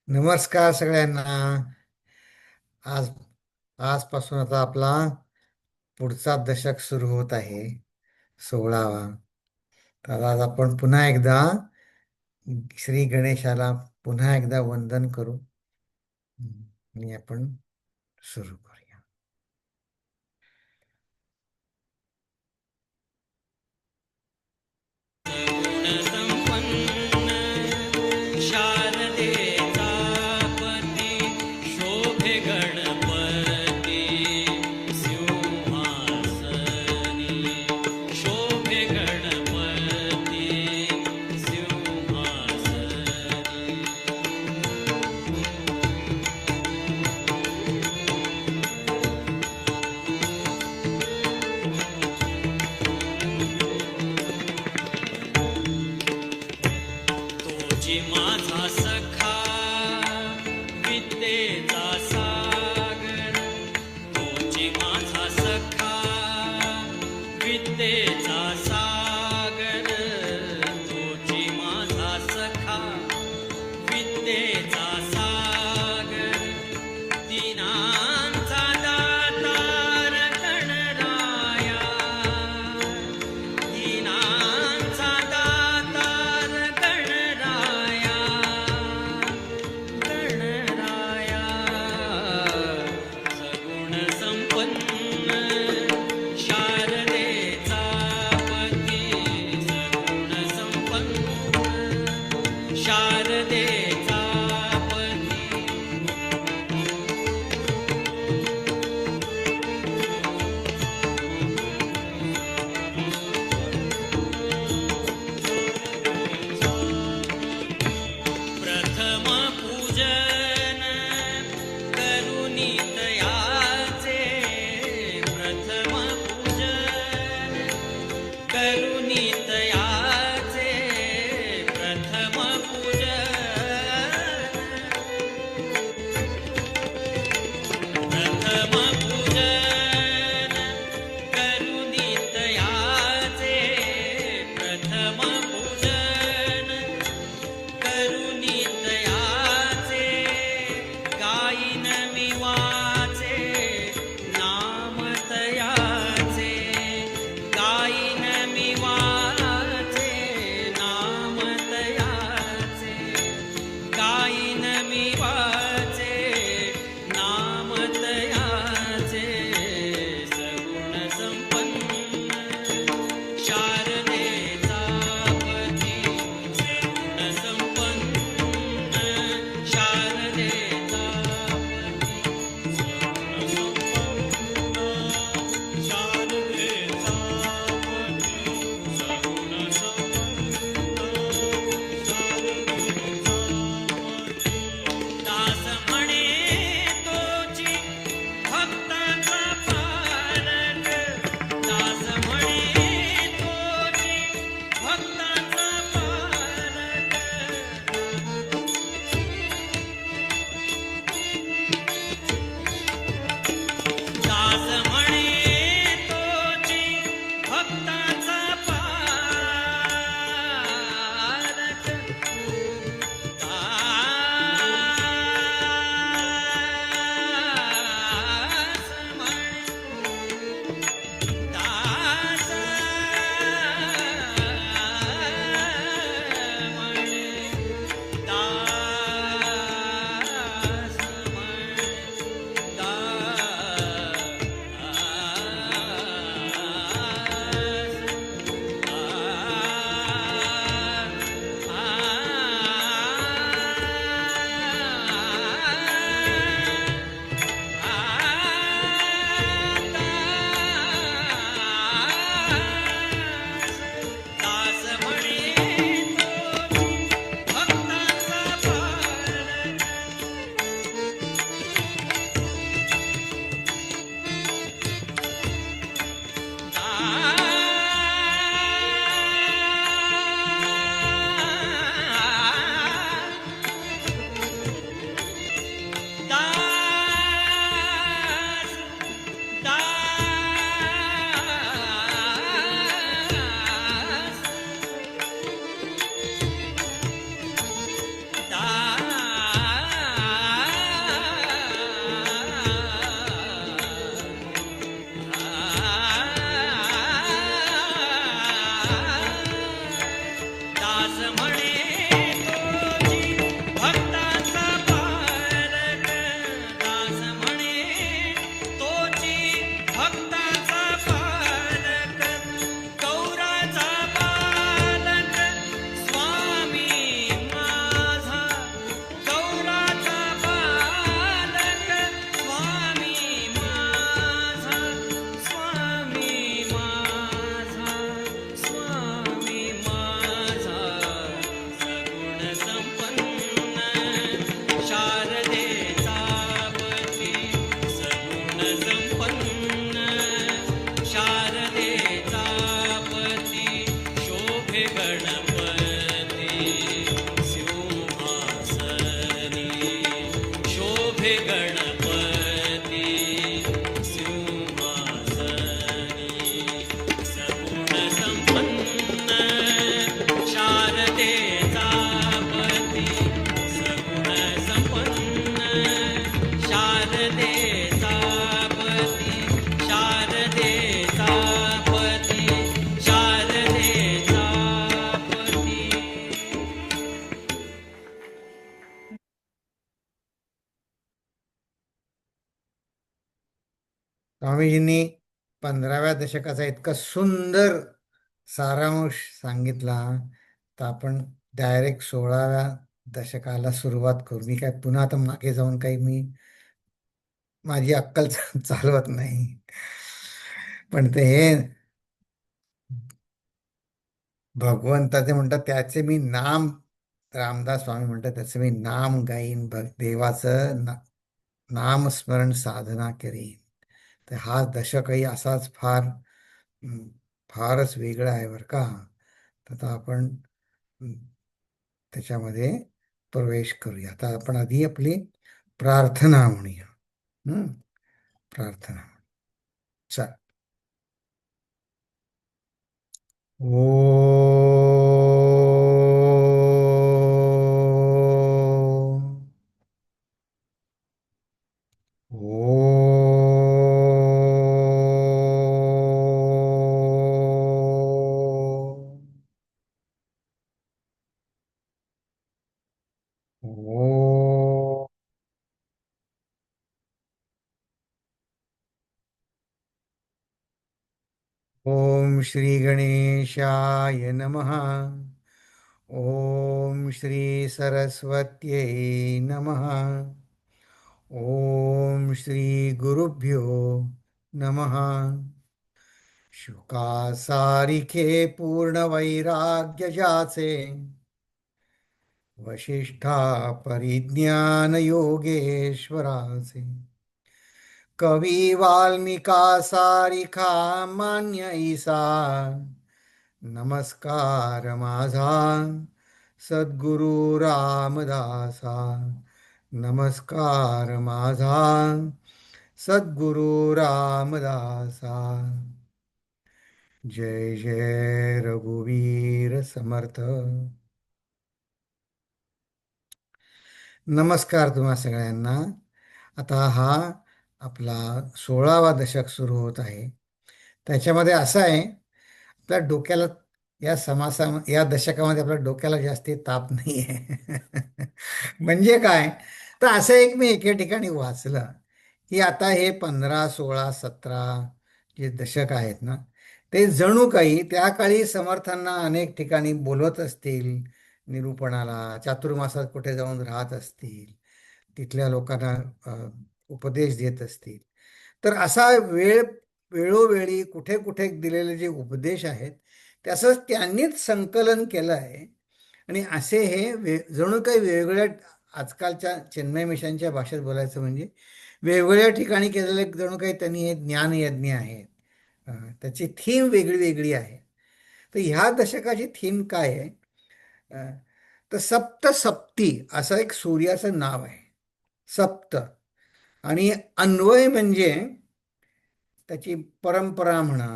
नमस्कार सगळ्यांना. आज आजपासून आता आपला पुढचा दशक सुरू होत आहे, 16वा. तर आज आपण पुन्हा एकदा श्री गणेशाला पुन्हा एकदा वंदन करू आणि आपण सुरू करूया. शारदेचा पती शोभे गणपती सिंहासनी शोभे गणपती सिंहासनी तोची माझा सखा विद्येचा सागर तोची माझा सखा विद्येचा सागर तोची माझा सखा विद्येचा सागर दीनांचा दातार गणराया दीनांचा दातार गणराया गणराया सगुण संपन्न शारदेचा पती सगुण संपन्न शारदेचा पती प्रथम पूजन करुणी तयाचे प्रथम पूजन करुणी तयाचे प्रथम पूजन दास म्हणे तोची भक्ताचा पालक, दास म्हणे तोची भक्ताचा पालक, गौराचा बालक स्वामी माझा, गौराचा बालक स्वामी माझा, स्वामी माझा, स्वामी माझा, सगुण संपन्न शारदेचा पती, सगुण संपन्न शारदेचा पती, शोभे गणपती सिंहासनी, शोभे गणपती सिंहासनी, सगुण संपन्न शारदेचा पती, सगुण संपन्न शारदेचा पती, शारदेचा पती, शारदेचा पती. स्वामीजींनी 15व्या दशकाचा इतका सुंदर सारांश सांगितला, तर आपण डायरेक्ट 16व्या दशकाला सुरुवात करू. मी काय पुन्हा आता मागे जाऊन काही मी माझी अक्कल चालवत नाही. पण ते हे भगवंताचे म्हणतात त्याचे मी नाम, रामदास स्वामी म्हणतात त्याचे मी नाम गाईन, देवाचं नामस्मरण साधना करीन. तर हा दशकही असाच फारच वेगळा आहे बरं का. तर आता आपण त्याच्यामध्ये प्रवेश करूया. आता आपण आधी आपली प्रार्थना म्हणूया. प्रार्थना. चल. ओ ओ ओम श्री गणेशाय नमः. ओम श्री सरस्वत्यै नमः. ओम श्री गुरुभ्यो नमः. शुकासारिखे पूर्ण वैराग्य ज्याचे, वशिष्ठा परिज्ञान योगेश्वराचे, कवी वाल्मिका सारिखा मान्य ईसा, नमस्कार माझा सद्गुरु रामदासा, नमस्कार माझा सद्गुरु रामदासा. जय जय रघुवीर समर्थ. नमस्कार तुम्हा सगळ्यांना. आता हा आपला 16वा दशक सुरू होत आहे. त्याच्यामध्ये असं आहे, आपल्या डोक्याला या दशकामध्ये आपल्या डोक्याला जास्ती ताप नाही आहे. म्हणजे काय, तर असं एक मी एके ठिकाणी वाचलं की आता हे 15, 16, 17 जे दशक आहेत ना, ते जणू काही त्या काळी समर्थांना अनेक ठिकाणी बोलवत असतील निरूपणाला, चातुर्मासात कुठे जाऊन राहत असतील, तिथल्या लोकांना उपदेश देत असतील. तर असा वेळोवेळी कुठे कुठे दिलेले जे उपदेश आहेत त्याचं त्यांनीच संकलन केलं आहे. आणि असे हे जणू काही वेगवेगळ्या, आजकालच्या चिन्मय मिशनच्या भाषेत बोलायचं म्हणजे वेगवेगळ्या ठिकाणी केलेले जणू काही त्यांनी हे ज्ञानयज्ञ आहेत. त्याची थीम वेगळी वेगळी आहे. तर ह्या दशकाची थीम काय आहे, तर सप्तसप्ती असं एक सूर्याचं नाव आहे. सप्त आणि अन्वय म्हणजे त्याची परंपरा म्हणा,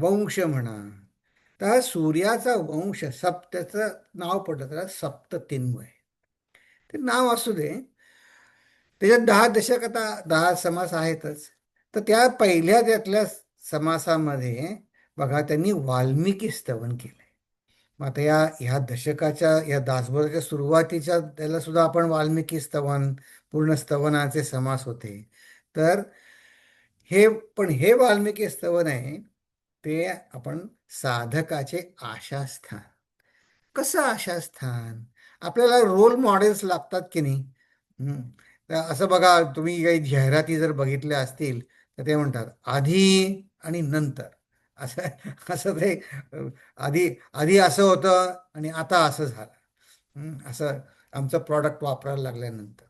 वंश म्हणा. तर सूर्याचा वंश सप्त्याचं नाव पडलं त्याला सप्ततिन्वय. ते नाव असू दे. त्याच्यात 10 दशक, आता 10 समास आहेतच. तर त्या त्यातल्या समासामध्ये बघा त्यांनी वाल्मिकी स्तवन केलंय. मग आता ह्या दशकाच्या या दासबोधाच्या सुरुवातीच्या त्याला सुद्धा आपण वाल्मिकी स्तवन, पूर्ण स्तवनाचे समास होते. तर हे पण हे वाल्मिकी स्तवन आहे ते आपण साधकाचे आशास्थान. कसं आशास्थान? आपल्याला रोल मॉडेल्स लागतात की नाही? हं. तर असं बघा, तुम्ही काही जाहिराती जर बघितल्या असतील तर ते म्हणतात आधी आणि नंतर, असं असं ते आधी आधी असं होतं आणि आता असं झालं. असं आमचं प्रॉडक्ट वापरायला लागल्यानंतर.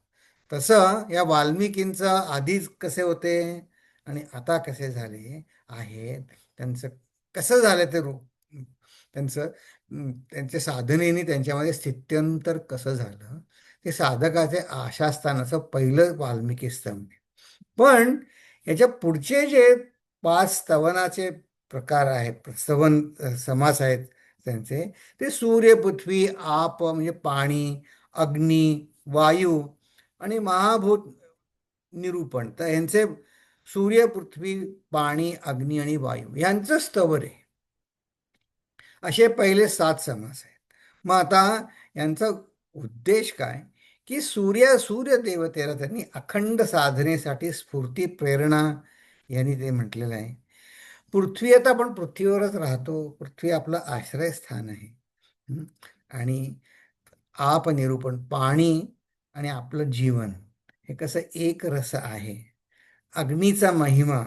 तसं या वाल्मिकींचं आधीच कसे होते आणि आता कसे झाले आहेत, त्यांचं कसं झालं ते रूप, त्यांचं त्यांच्या साधनेने त्यांच्यामध्ये स्थित्यंतर कसं झालं, ते साधकाचे आशास्थानाचं पहिलं वाल्मिकी स्तवन आहे. पण याच्या पुढचे जे 5 स्तवनाचे प्रकार आहेत, समास आहेत त्यांचे, ते सूर्य, पृथ्वी, आप म्हणजे पाणी, अग्नी, वायू आणि महाभूत निरूपण. तर यांचे सूर्य, पृथ्वी, पाणी, अग्नी आणि वायू यांचं स्तवर आहे. असे पहिले 7 समास आहेत. मग आता यांचा उद्देश काय, की सूर्य देवतेला त्यांनी अखंड साधनेसाठी स्फूर्ती, प्रेरणा यांनी ते म्हटलेलं आहे. पृथ्वी, आता आपण पृथ्वीवरच राहतो, पृथ्वी आपलं आश्रयस्थान आहे. हं. आणि आपनिरूपण, पाणी आणि आपलं जीवन हे कसं एक रस आहे. अग्नीचा महिमा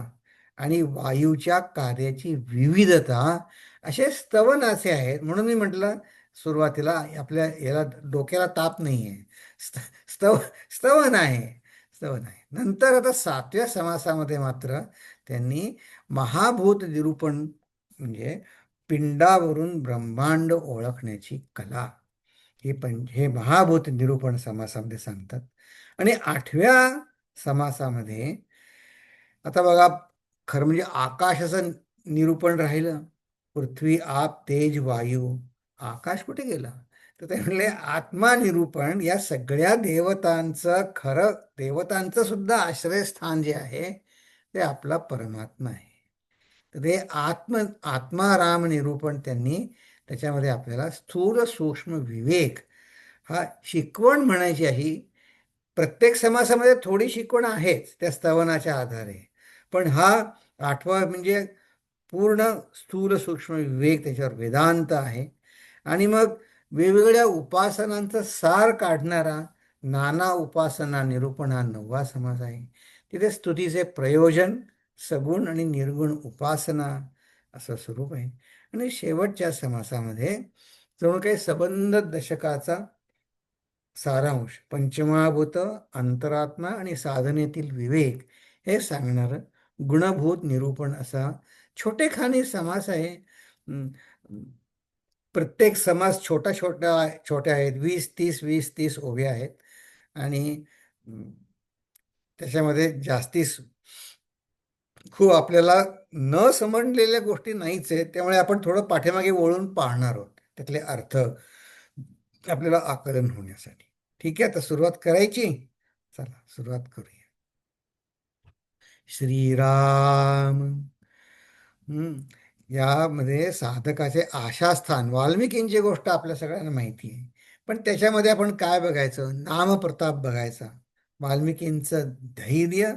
आणि वायूच्या कार्याची विविधता, असे स्तवन असे आहेत. म्हणून मी म्हटलं सुरुवातीला, आपल्या याला डोक्याला ताप नाही आहे. स्त स्तव स्तवन आहे, स्तवन आहे. नंतर आता 7व्या समासामध्ये मात्र त्यांनी महाभूत निरूपण म्हणजे पिंडावरून ब्रह्मांड ओळखण्याची कला, हे महाभूत निरूपण समासामध्ये सांगतात. आणि 8व्या समासामध्ये आता बघा, खरं म्हणजे आकाशाचं निरूपण राहिलं. पृथ्वी, आप, तेज, वायू, आकाश कुठे गेला? तर ते म्हणले आत्मा निरूपण, या सगळ्या देवतांचं सुद्धा आश्रयस्थान जे आहे ते आपला परमात्मा आहे. तर ते आत्माराम निरूपण त्यांनी त्याच्यामध्ये आपल्याला स्थूल सूक्ष्म विवेक हा शिकवण म्हणायची आहे. प्रत्येक समासामध्ये थोडी शिकवण आहेच त्या स्तवनाच्या आधारे, पण हा 8वा म्हणजे पूर्ण स्थूल सूक्ष्म विवेक, त्याच्यावर वेदांत आहे. आणि मग वेगवेगळ्या उपासनांचा सार काढणारा नाना उपासना निरूपण हा 9वा समास आहे. तिथे स्तुतीचे प्रयोजन, सगुण आणि निर्गुण उपासना असं स्वरूप आहे. आणि शेवटच्या समासामध्ये जणू काही संबंध दशकाचा सारांश, पंचमहाभूत, अंतरात्मा आणि साधनेतील विवेक हे सांगणारं गुणभूत निरूपण असा छोटेखानी समास आहे. अं, प्रत्येक समास छोटा छोटा छोटे आहेत. 20-30, 20-30 ओव्या आहेत. आणि अं, त्याच्यामध्ये जास्तीच खूप आपल्याला न समजलेल्या गोष्टी नाहीच आहेत. त्यामुळे आपण थोडं पाठीमागे वळून पाहणार आहोत त्यातले अर्थ आपल्याला आकलन होण्यासाठी. ठीक आहे, आता सुरुवात करायची. चला सुरुवात करूया. श्रीराम. हम्म. यामध्ये साधकाचे आशास्थान, वाल्मिकींची गोष्ट आपल्या सगळ्यांना माहिती आहे. पण त्याच्यामध्ये आपण काय बघायचं? नामप्रताप बघायचा. वाल्मिकींचं धैर्य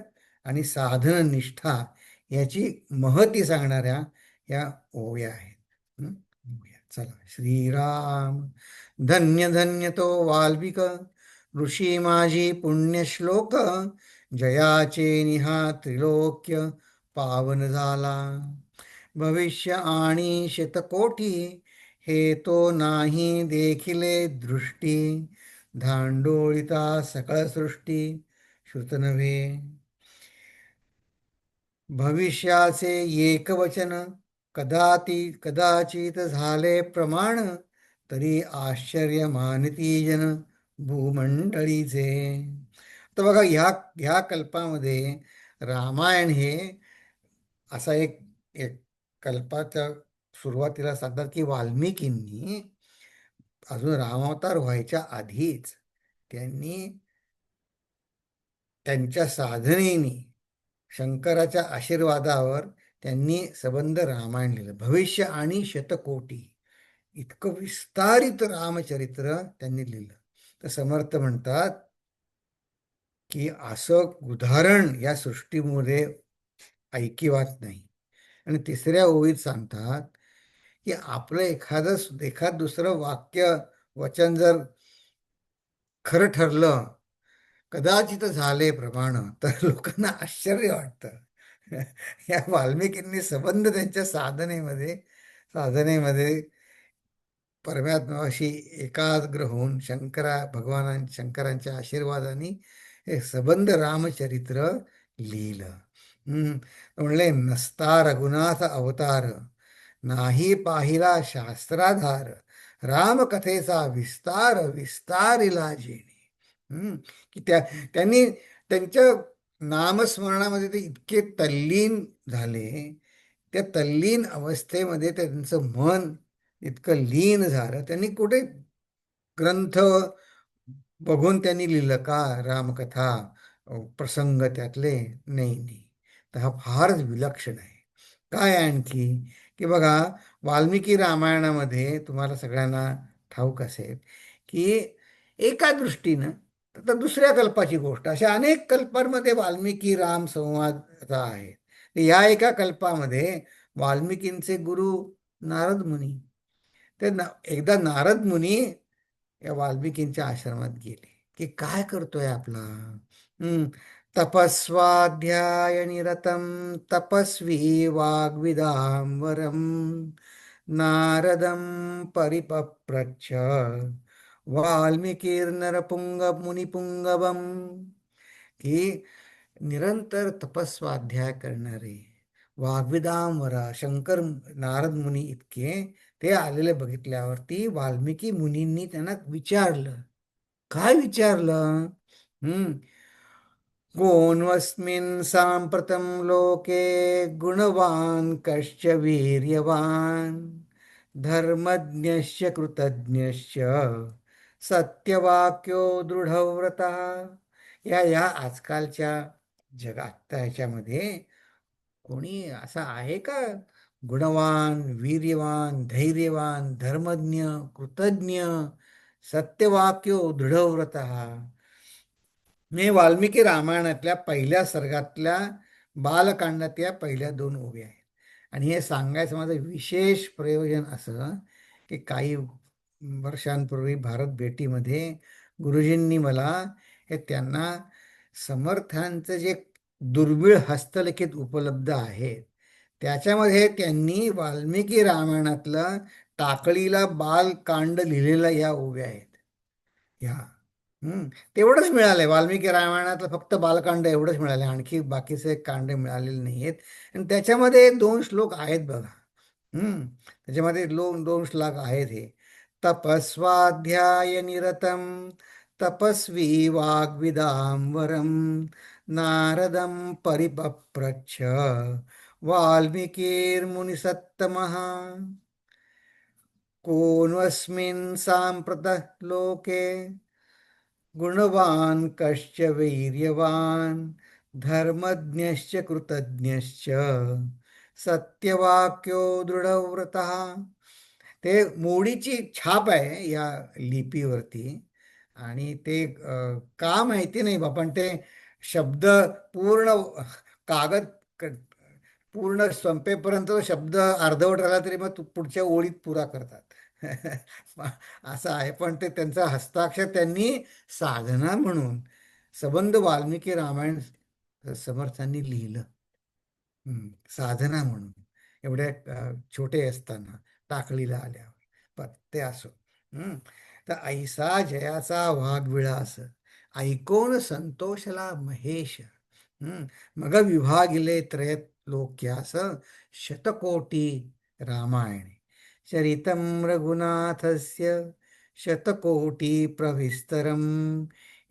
आणि साधन निष्ठा याची महती सांगणाऱ्या या ओव्या आहेत. बघूया. चला. श्रीराम. धन्य धन्य तो वाल्मिक, ऋषी माझी पुण्यश्लोक, जयाचे निहा त्रिलोक्य पावन झाला. भविष्य आणि शतकोटी, हे तो नाही देखिले दृष्टी, धांडोळिता सकळ सृष्टी श्रुत नव्हे. भविष्याचे एकवचन, कदाचित झाले प्रमाण, तरी आश्चर्य मानती जन भूमंडळीचे. तर बघा, ह्या कल्पामध्ये रामायण हे असा एक एक कल्पाच्या सुरुवातीला सांगतात की वाल्मिकींनी अजून रामावतार व्हायच्या आधीच त्यांनी त्यांच्या साधनेनी, शंकराच्या आशीर्वादावर त्यांनी संबंध रामायण लिहिलं. भविष्य आणि शतकोटी इतकं विस्तारित रामचरित्र त्यांनी लिहिलं. तर समर्थ म्हणतात की असं उदाहरण या सृष्टीमध्ये ऐकिवात नाही. आणि तिसऱ्या ओळीत सांगतात की आपलं एखाद दुसरं वाक्य वचन जर खरं ठरलं, कदाचित झाले प्रमाण, तर लोकांना आश्चर्य वाटतं. या वाल्मिकींनी संबंध त्यांच्या साधनेमध्ये परमात्म्याशी एकाग्र होऊन शंकरांच्या आशीर्वादाने हे सबंध रामचरित्र लिहिलं. म्हणले, नसता रघुनाथ अवतार, नाही पाहिला शास्त्राधार, रामकथेचा विस्तार विस्तारिला जेणे. की त्यांनी त्यांच्या नामस्मरणामध्ये ते इतके तल्लीन झाले, त्या तल्लीन अवस्थेमध्ये त्यांचं मन इतकं लीन झालं. त्यांनी कुठे ग्रंथ बघून त्यांनी लिहिलं का रामकथा, प्रसंग त्यातले? नाही, नाही. तर हा फारच विलक्षण आहे. काय आणखी, की बघा, वाल्मिकी रामायणामध्ये तुम्हाला सगळ्यांना ठाऊक असेल की एका दृष्टीनं, तर दुसऱ्या कल्पाची गोष्ट, अशा अनेक कल्पांमध्ये वाल्मिकी राम संवाद आहे. या एका कल्पामध्ये वाल्मिकींचे गुरु नारद मुनी, एकदा नारद मुनी या वाल्मिकींच्या आश्रमात गेले की काय करतोय आपला. हम्म तपस्वाध्याय निरतम तपस्वी वाग्विदांबरम नारदम परिपप्रच्छ वाल्मिकीर्नरपुंग मुनिपुंगवम. की निरंतर तपस्वाध्याय करणारे वाग्विदांबरा शंकर नारद मुनी इतके, ते आलेले बघितल्यावरती वाल्मिकी मुनींनी त्यांना विचारलं. काय विचारलं? हम्म कोन्वस्मिन् साम्प्रतं लोके गुणवान् कश्च वीर्यवान् धर्मज्ञश्च कृतज्ञश्च सत्यवाक्यो दृढव्रतः. या आजकालच्या जगात ह्याच्यामध्ये कोणी असा आहे का गुणवान, वीर्यवान, धैर्यवान, धर्मज्ञ, कृतज्ञ, सत्यवाक्यो दृढव्रतः? मी वाल्मिकी रामायणातल्या पहिल्या सर्गातल्या बालकांडातल्या पहिल्या दोन ओव्या आहेत. आणि हे सांगायचं माझं विशेष प्रयोजन असं की काही वर्षांपूर्वी भारत भेटीमध्ये गुरुजींनी मला हे त्यांना समर्थांचं जे दुर्मिळ हस्तलिखित उपलब्ध आहेत, त्याच्यामध्ये त्यांनी वाल्मिकी रामायणातलं टाकळीला बालकांड लिहिलेल्या या ओव्या आहेत. ह्या तेवढंच मिळालंय वाल्मिकी रामायणातलं, फक्त बालकांड एवढंच मिळालंय. आणखी बाकीचे कांड मिळालेले नाही आहेत. आणि त्याच्यामध्ये दोन श्लोक आहेत बघा. त्याच्यामध्ये दोन श्लोक आहेत हे. तपस्वाध्याय निरतम तपस्वी वाग्विदांबरम नारदम परिपप्रच्छ वाल्मिकीर्मुनिसत्तमः कोन्वस्मिन् साम्प्रतः लोके गुणवान् कश्च वीर्यवान् धर्मज्ञश्च कृतज्ञश्च सत्यवाक्यो दृढव्रतः. ते मोडीची छाप आहे या लिपीवरती. आणि ते का माहिती नाही बा, पण ते शब्द पूर्ण कागद पूर्ण संपेपर्यंत तो शब्द अर्धवट राहिला तरी मग पुढच्या ओळीत पुरा करतात. असं आहे. पण ते त्यांचा हस्ताक्षर त्यांनी साधना म्हणून सबंध वाल्मिकी रामायण समर्थांनी लिहिलं. साधना म्हणून एवढ्या छोटे असताना टाकळीला आल्यावर. पण ते असो. तर ऐसा जयाचा वाघविळास ऐकोन संतोषला महेश. मग विभागिले त्रयत लोक्यास शतकोटी रामायणे चरितं रघुनाथस्य शतकोटी प्रविस्तरम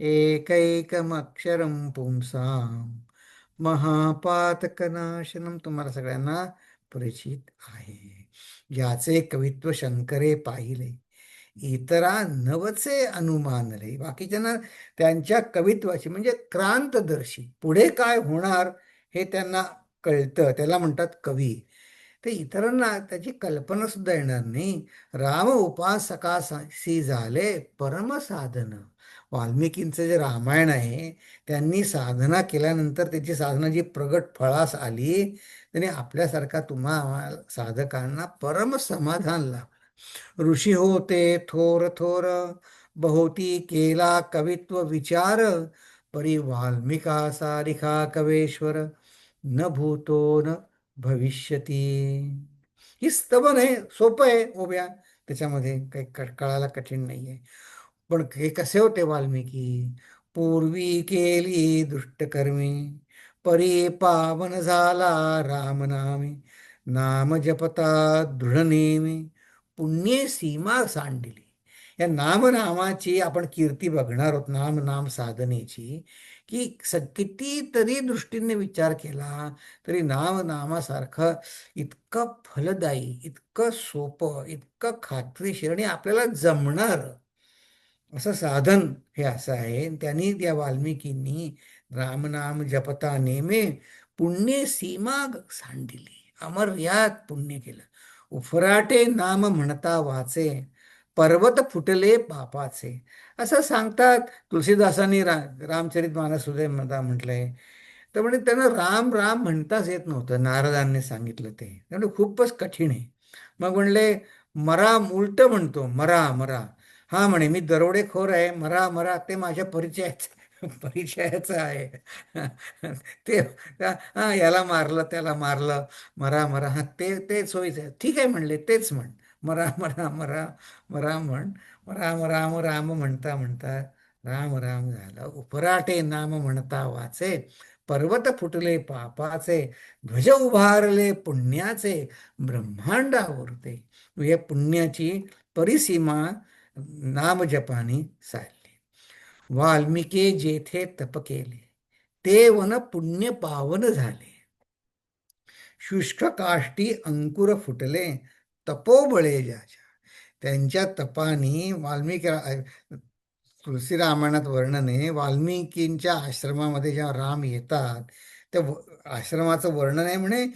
एकैकमक्षरं पुंसां महापातकनाशनम. तुम्हाला सगळ्यांना परिचित आहे. याचे कवित्व शंकरे पाहिले, इतरा नवचे अनुमानले. बाकीच्यांना त्यांच्या कवित्वाची म्हणजे क्रांतदर्शी, पुढे काय होणार हे त्यांना कळतं, त्याला म्हणतात कवी. तर इतरांना त्याची कल्पना सुद्धा येणार नाही. राम उपासकासी झाले परमसाधन. वाल्मिकींचं जे रामायण आहे, त्यांनी साधना केल्यानंतर त्याची साधना जी प्रगट फळास आली, त्याने आपल्यासारखा आम्हाला साधकांना परम समाधान लाभलं. ऋषी होते थोर थोर, बहुती केला कवित्व विचार, परी वाल्मिका सारिखा कवेश्वर, न भूतो न भविष्यती. ही स्तवन आहे, सोपं आहे ओव्या, त्याच्यामध्ये काही कळायला कठीण नाही आहे. पण हे कसे होते वाल्मिकी? पूर्वी केली दुष्टकर्मी, परी पावन झाला रामनामी, नाम जपता दृढनेमी, पुण्ये सीमा सांडिली. या नामनामाची आपण कीर्ती बघणार आहोत, नाम नाम साधनेची, की कितीतरी दृष्टीने विचार केला तरी नामासारखं इतकं फलदायी, इतकं सोपं, इतकं खात्रीशीर आणि आपल्याला जमणार असं साधन हे असं आहे. त्यांनी त्या वाल्मिकींनी रामनाम जपता नेमे, पुण्ये सीमा सांडिली, अमर्याद पुण्य केलं. उफराटे नाम म्हणता वाचे, पर्वत फुटले पापाचे, असं सांगतात. तुलसीदासांनी रामचरित मानसमध्ये मध्ये म्हटलंय. तर म्हणजे त्यांना राम राम म्हणताच येत नव्हतं, नारदांनी सांगितलं ते, त्यामुळे खूपच कठीण आहे. मग म्हणले, मरा उलट म्हणतो, मरा मरा. हा म्हणे, मी दरोडेखोर आहे, मरा मरा, ते माझ्या परिचयाचं परिचयाचं आहे. ते हा, याला मारलं त्याला मारलं, मरा मरा, हा ते सोयीचं आहे. ठीक आहे म्हणले, तेच म्हण, मरा मरा मरा, मरा म्हण. राम राम राम म्हणता म्हणता राम राम झालं. उपराटे नाम म्हणता वाचे, पर्वत फुटले पापाचे, ध्वज उभारले पुण्याचे, ब्रह्मांडावरते. या पुण्याची परिसीमा नामजपाने साधली. वाल्मिके जेथे तप केले, ते वन पुण्य पावन झाले. शुष्क काष्टी अंकुर फुटले, तपोबळे ज्याच्या. त्यांच्या तपाने वाल्मिकी तुलसी रामायणात वर्णन आहे. वाल्मिकींच्या आश्रमामध्ये जेव्हा राम येतात, त्या आश्रमाचं वर्णन आहे म्हणे,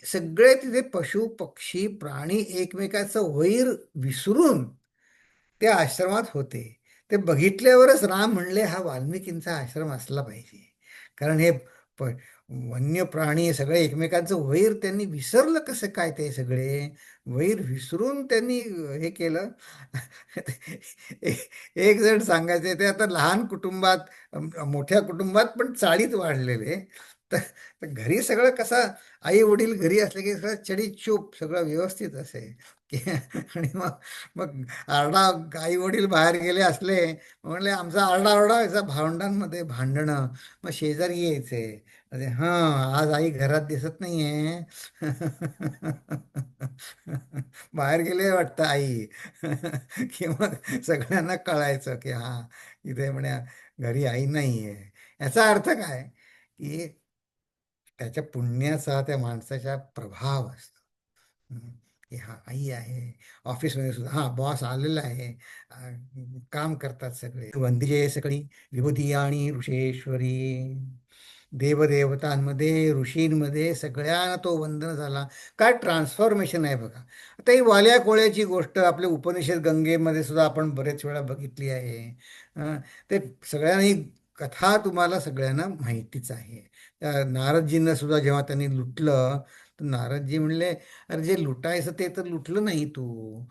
सगळे तिथे पशु पक्षी प्राणी एकमेकाचं वैर विसरून त्या आश्रमात होते. ते बघितल्यावरच राम म्हणले, हा वाल्मिकींचा आश्रम असला पाहिजे. कारण हे प वन्य प्राणी सगळे एकमेकांचं वैर त्यांनी विसरलं कसं काय, ते सगळे वैर विसरून त्यांनी हे केलं. एक जण सांगायचे, ते आता लहान कुटुंबात, मोठ्या कुटुंबात पण चाळीत वाढलेले. तर तर घरी सगळं कसं, आई वडील घरी असले की सगळं चडीचूप सगळं व्यवस्थित असे की आणि मग मग आरडा, आई वडील बाहेर गेले असले म्हणले, आमचा आरडाओरडा व्हायचा, भावंडांमध्ये भांडणं. मग शेजारी यायचे, अरे हां, आज आई घरात दिसत नाहीये. बाहेर गेले वाटतं आई. किंवा सगळ्यांना कळायचं की हा, इथे म्हणे घरी आई नाहीये. याचा अर्थ काय, की त्याच्या पुण्याचा त्या माणसाच्या प्रभाव असतो. हं, की हा आई आहे. ऑफिसमध्ये सुद्धा हा बॉस आलेला आहे. काम करतात सगळे. वंदिजे सकळी विभूती आणि ऋषेश्वरी. देवदेवतांमध्ये ऋषींमध्ये सगळ्यांना तो वंदन झाला. काय ट्रान्सफॉर्मेशन आहे बघा. आता ही वाल्या कोळ्याची गोष्ट आपल्या उपनिषद गंगेमध्ये सुद्धा आपण बरेच वेळा बघितली आहे. ते सगळ्यांना ही कथा तुम्हाला सगळ्यांना माहितीच आहे. त्या नारदजींना सुद्धा जेव्हा त्यांनी लुटलं, तर नारदजी म्हणले, अरे जे लुटायचं ते तर लुटलं नाही तू.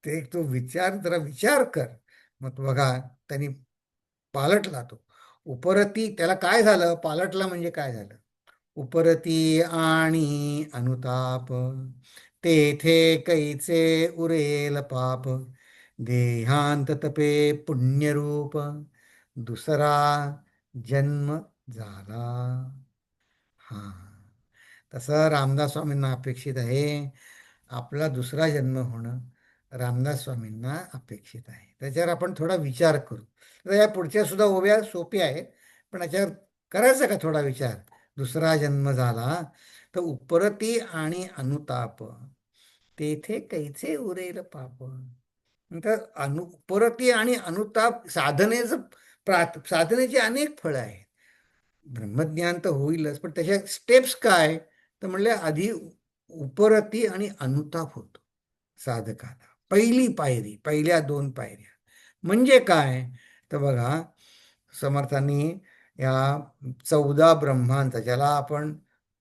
ते तो विचार, जरा विचार कर. मग बघा, त्यांनी पालटला तो. उपरती त्याला काय झालं, पालटला म्हणजे काय झालं? उपरती आणि अनुताप, तेथे कैचे उरेल पाप, देहांत तपे पुण्यरूप, दुसरा जन्म झाला. हा, तसं रामदास स्वामींना अपेक्षित आहे. आपला दुसरा जन्म होणं रामदास स्वामींना अपेक्षित आहे. त्याच्यावर आपण थोडा विचार करू. तर या पुढच्या सुद्धा ओव्या सोप्या आहेत, पण याच्यावर करायचा का थोडा विचार? दुसरा जन्म झाला तर उपरती आणि अनुताप, तेथे कैचे उरेल पाप. नंतर उपरती आणि अनुताप साधनेचं, साधनेची अनेक फळं आहेत. ब्रह्मज्ञान तर होईलच, पण त्याच्या स्टेप्स काय? तर म्हणले आधी उपरती आणि अनुताप होतो साधकाला. पहिली पायरी, पहिल्या दोन पायऱ्या म्हणजे काय? तर बघा, समर्थांनी या 14 ब्रह्मांचा, ज्याला आपण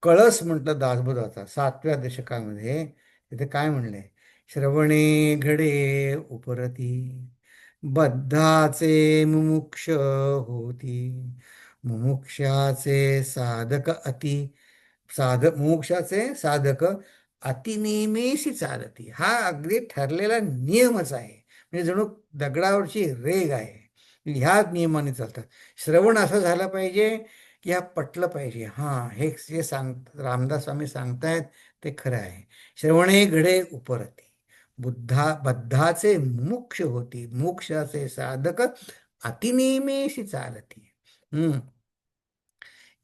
कळस म्हटलं दासबोधाचा, 7व्या दशकामध्ये तिथे काय म्हणलंय? श्रवणे घडे उपरती, बद्धाचे मुमुक्ष होती, मुमुक्षाचे साधक अति, मोक्षाचे साधक अतिनेमेशी चालती. हा अगदी ठरलेला नियमच आहे. म्हणजे जणू दगडावरची रेग आहे. ह्याच नियमाने चालतात. श्रवण असं झालं पाहिजे की हा पटलं पाहिजे. हां, हे जे रामदास स्वामी सांगतायत ते खरं आहे. श्रवणे घडे उपरती, बद्धाचे मोक्ष होती, मोक्षाचे साधक अतिनेमेशी चालती. हम्म.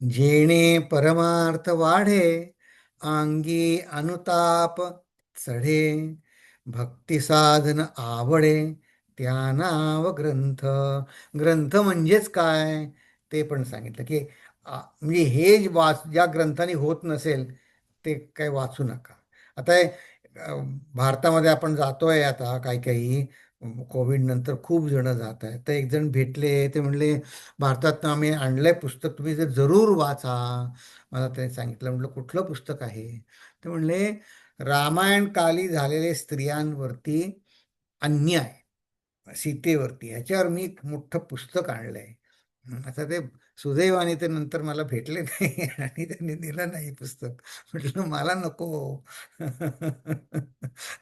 जेणे परमार्थ वाढे, अंगी अनुताप चढे, भक्ती साधन आवडे, त्या नाव ग्रंथ. ग्रंथ म्हणजेच काय ते पण सांगितलं की म्हणजे हे ज्या ग्रंथाने होत नसेल ते काय वाचू नका. आता भारतामध्ये आपण जातोय, आता काही काही कोविड नंतर खूप जण जात आहेत. तर एक जण भेटले, ते म्हणले भारतात आम्ही आणलंय पुस्तक, तुम्ही जर जरूर वाचा. मला त्याने सांगितलं. म्हटलं कुठलं पुस्तक आहे? ते म्हणले रामायण काली झालेले स्त्रियांवरती अन्याय, सीतेवरती, ह्याच्यावर मी एक मोठं पुस्तक आणलंय. आता ते सुदैवाने ते नंतर मला भेटले नाही आणि त्यांनी दिलं नाही पुस्तक. म्हटलं मला नको.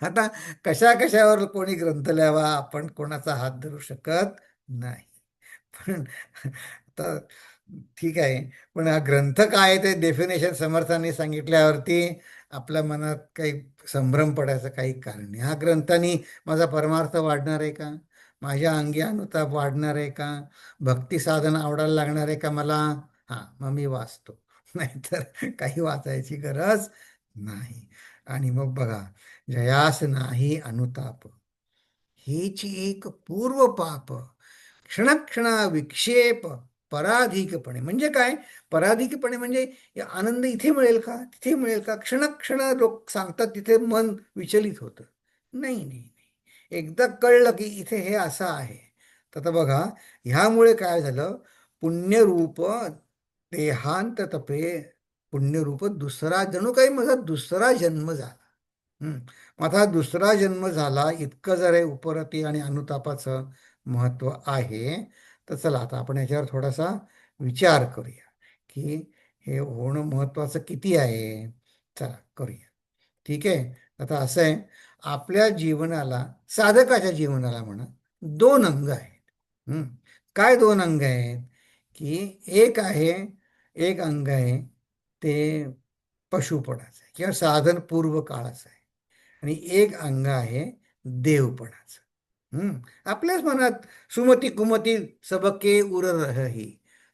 आता कशा कशावर कोणी ग्रंथ लिहावा, आपण कोणाचा हात धरू शकत नाही. पण आता ठीक आहे, पण हा ग्रंथ काय आहे ते डेफिनेशन समर्थांनी सांगितल्यावरती आपल्या मनात काही संभ्रम पडायचं काही कारण नाही. हा ग्रंथाने माझा परमार्थ वाढणार आहे का? माझ्या अंगी अनुताप वाढणार आहे का? भक्ती साधन आवडायला लागणार आहे का मला? हां, मग मी वाचतो. नाहीतर काही वाचायची गरज नाही. आणि मग बघा, जयास नाही अनुताप, हेची एक पूर्व पाप, क्षणक्षणा विक्षेप, पराधिकपणे. म्हणजे काय? पराधिकपणे म्हणजे या आनंद इथे मिळेल का, तिथे मिळेल का, क्षणक्षण लोक सांगतात तिथे मन विचलित होतं. नाही नाही नाही, एकदा कळलं की इथे हे असं आहे. तर आता बघा, ह्यामुळे काय झालं? पुण्यरूप देहांत तपे, पुण्यरूप दुसरा, जणू काही माझा दुसरा जन्म झाला. हम्म. मग आता दुसरा जन्म झाला, इतकं जर हे उपरती आणि अनुतापाचं महत्व आहे, तर चला आता आपण याच्यावर थोडासा विचार करूया की हे होणं महत्वाचं किती आहे. चला करूया. ठीक आहे. आता असं आहे, आपल्या जीवनाला, साधकाच्या जीवनाला म्हणा, दोन अंग आहेत. हम्म. काय दोन अंग आहेत? की एक आहे, एक अंग आहे ते पशुपणाचं आहे किंवा साधन पूर्व काळाचं आहे, आणि एक अंग आहे देवपणाचं. आपल्याच मनात सुमती कुमती सबके उर रही,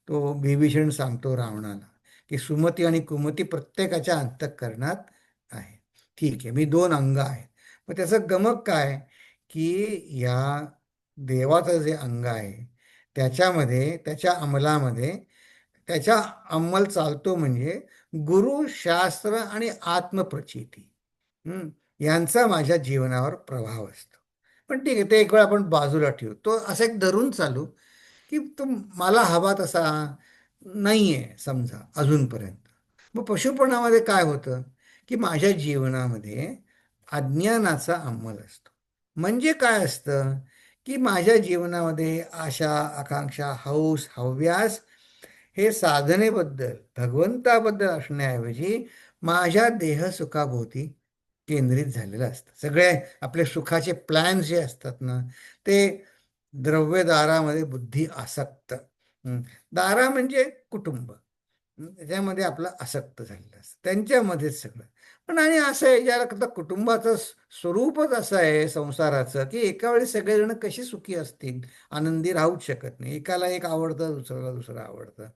तो विभीषण सांगतो रावणाला की सुमती आणि कुमती प्रत्येकाच्या अंतःकरणात आहे. ठीक आहे, मी दोन अंग आहेत. मग त्याचं गमक काय? की या देवाचं जे अंग आहे त्याच्यामध्ये, त्याच्या अंमलामध्ये, त्याच्या अंमल चालतो म्हणजे गुरु, शास्त्र आणि आत्मप्रचिती, यांचा माझ्या जीवनावर प्रभाव असतो. पण ठीक आहे, ते एक वेळ आपण बाजूला ठेवू. तो असं एक धरून चालू की तो मला हवा तसा नाही आहे समजा अजूनपर्यंत. मग पशुपणामध्ये काय होतं? की माझ्या जीवनामध्ये अज्ञानाचा अंमल असतो. म्हणजे काय असतं? की माझ्या जीवनामध्ये आशा, आकांक्षा, हौस, हव्यास हे साधनेबद्दल, भगवंताबद्दल असण्याऐवजी माझ्या देहसुखाभोवती केंद्रित झालेलं असतं. सगळे आपले सुखाचे प्लॅन्स जे असतात ना, ते द्रव्य दारामध्ये बुद्धी आसक्त. दारा म्हणजे कुटुंब. त्याच्यामध्ये आपलं आसक्त झालेलं असतं, त्यांच्यामध्येच सगळं. पण आणि असं आहे, ज्याला आता कुटुंबाचं स्वरूपच असं आहे संसाराचं, की एका वेळी सगळेजण कशी सुखी असतील, आनंदी राहूच शकत नाही. एकाला एक आवडतं, दुसऱ्याला दुसरं आवडतं.